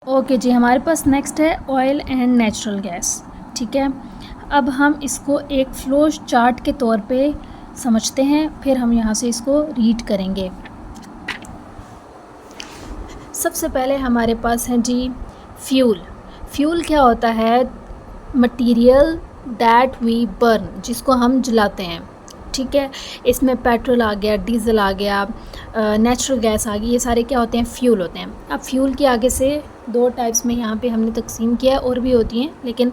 Okay जी, हमारे पास next है oil and natural gas. ठीक है, अब हम इसको एक फ्लो चार्ट के तौर पे समझते हैं, फिर हम यहाँ से इसको रीड करेंगे। सबसे पहले हमारे पास है जी फ्यूल। फ्यूल क्या होता है? मटीरियल दैट वी बर्न, जिसको हम जलाते हैं। ठीक है, इसमें पेट्रोल आ गया, डीजल आ गया, नेचुरल गैस आ गई, ये सारे क्या होते हैं? फ्यूल होते हैं। अब फ्यूल के आगे से दो टाइप्स में यहाँ पे हमने तकसीम किया है, और भी होती हैं, लेकिन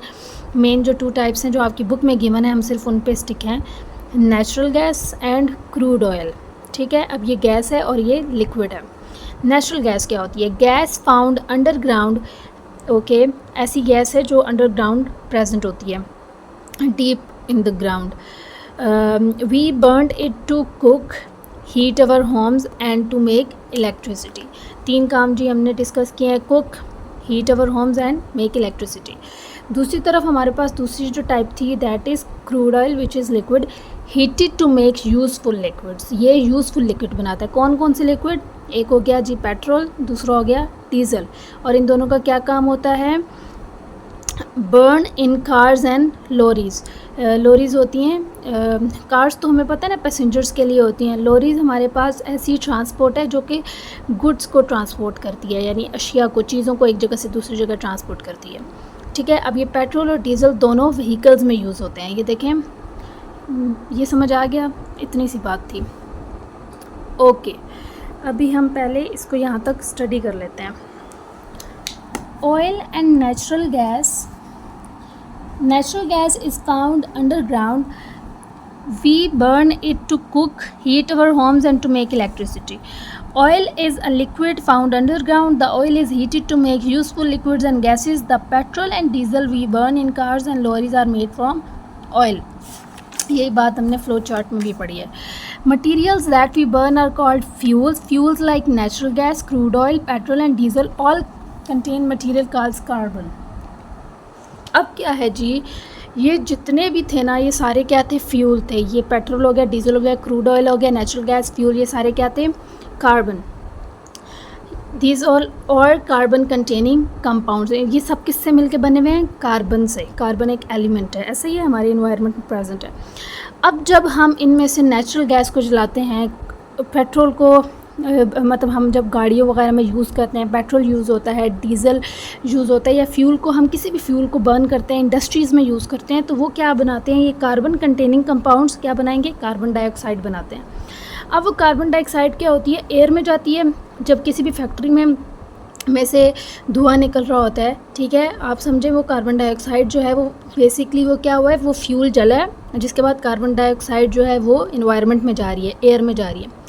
मेन जो टू टाइप्स हैं जो आपकी बुक में गिवन है, हम सिर्फ उन पे स्टिक हैं, natural gas and crude oil. ठीक है, अब ये गैस है और ये लिक्विड है। नेचुरल गैस क्या होती है? Gas found underground. ओके, ऐसी गैस है जो अंडरग्राउंड प्रेजेंट होती है, deep in the ground. We burned it to cook, heat our homes and to make electricity. तीन काम जी हमने डिस्कस किए हैं, cook, heat our homes and make electricity. दूसरी तरफ हमारे पास दूसरी जो टाइप थी, that is crude oil which is liquid, heated to make useful liquids. ये यूज़फुल लिक्विड बनाता है। कौन कौन से लिक्विड? एक हो गया जी पेट्रोल, दूसरा हो गया डीजल। और इन दोनों का क्या काम होता है? Burn in cars and lorries. Lorries होती हैं, कार्स तो हमें पता है ना पैसेंजर्स के लिए होती हैं। लॉरीज़ हमारे पास ऐसी ट्रांसपोर्ट है जो कि गुड्स को ट्रांसपोर्ट करती है, यानी अशिया को, चीज़ों को एक जगह से दूसरी जगह ट्रांसपोर्ट करती है। ठीक है, अब ये पेट्रोल और डीजल दोनों व्हीकल्स में यूज़ होते हैं। ये देखें, ये समझ आ गया? इतनी सी बात थी। ओके, अभी हम पहले इसको यहाँ तक स्टडी कर लेते हैं। Oil and natural gas. Natural gas is found underground. We burn it to cook, heat our homes and to make electricity. Oil is a liquid found underground. The oil is heated to make useful liquids and gases. The petrol and diesel we burn in cars and lorries are made from oil. यही बात हमने flow chart में भी पढ़ी है। Materials that we burn are called fuels. Fuels like natural gas, crude oil, petrol and diesel all contain material called carbon. अब क्या है जी, ये जितने भी थे ना, ये सारे क्या थे? फ्यूल थे। ये पेट्रोल हो गया, डीजल हो गया, क्रूड ऑयल हो गया, नेचुरल गैस, फ्यूल, ये सारे क्या थे? कार्बन। दीज ऑल और कार्बन कंटेनिंग कंपाउंड्स। ये सब किससे मिलके बने हुए हैं? कार्बन से। कार्बन एक एलिमेंट है, ऐसे ही हमारे इन्वायरमेंट में प्रेजेंट है। अब जब हम इनमें से नेचुरल गैस को जलाते हैं, पेट्रोल को मतलब हम जब गाड़ियों वगैरह में यूज़ करते हैं, पेट्रोल यूज़ होता है, डीजल यूज़ होता है, या फ्यूल को हम किसी भी फ्यूल को बर्न करते हैं, इंडस्ट्रीज़ में यूज़ करते हैं, तो वो क्या बनाते हैं? ये कार्बन कंटेनिंग कंपाउंड्स क्या बनाएंगे? कार्बन डाइऑक्साइड बनाते हैं। अब वो कार्बन डाइऑक्साइड क्या होती है? एयर में जाती है। जब किसी भी फैक्ट्री में से धुआं निकल रहा होता है, ठीक है, आप समझे, वो कार्बन डाइऑक्साइड जो है वो बेसिकली वो क्या हुआ है? वो फ्यूल जला है, जिसके बाद कार्बन डाइऑक्साइड जो है वो इन्वायरमेंट में जा रही है, एयर में जा रही है।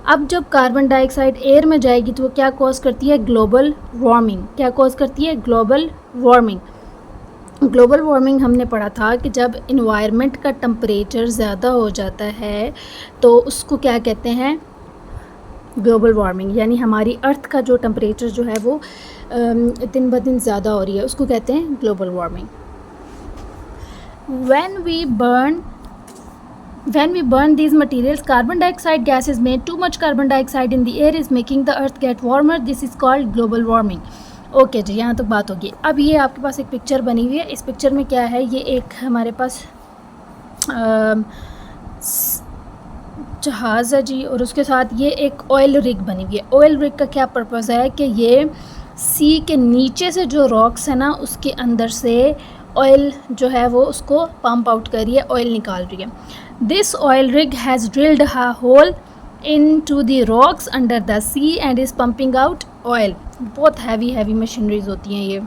अब जब कार्बन डाइऑक्साइड एयर में जाएगी तो वो क्या कॉज करती है? Global warming. क्या कॉज करती है? Global warming. ग्लोबल वार्मिंग हमने पढ़ा था कि जब इन्वायरमेंट का टेम्परेचर ज़्यादा हो जाता है तो उसको क्या कहते हैं? Global warming. यानी हमारी अर्थ का जो टेम्परेचर जो है वो दिन ब दिन ज़्यादा हो रही है, उसको कहते हैं global warming. When we burn these materials, carbon dioxide gas is made. Too much carbon dioxide in the air is making the earth get warmer. This is called global warming. Okay जी, यहाँ तक बात होगी। अब ये आपके पास एक picture बनी हुई है। इस पिक्चर में क्या है? ये एक हमारे पास जहाज़ है जी, और उसके साथ ये एक ऑयल रिग बनी हुई है। ऑयल रिग का क्या पर्पज़ है? कि ये सी के नीचे से जो रॉक्स है ना, उसके अंदर से ऑयल जो है वो उसको पंप आउट कर रही है, ऑयल निकाल रही है। This oil rig has drilled a hole into the rocks under the sea and is pumping out oil. बहुत हैवी मशीनरीज होती हैं ये।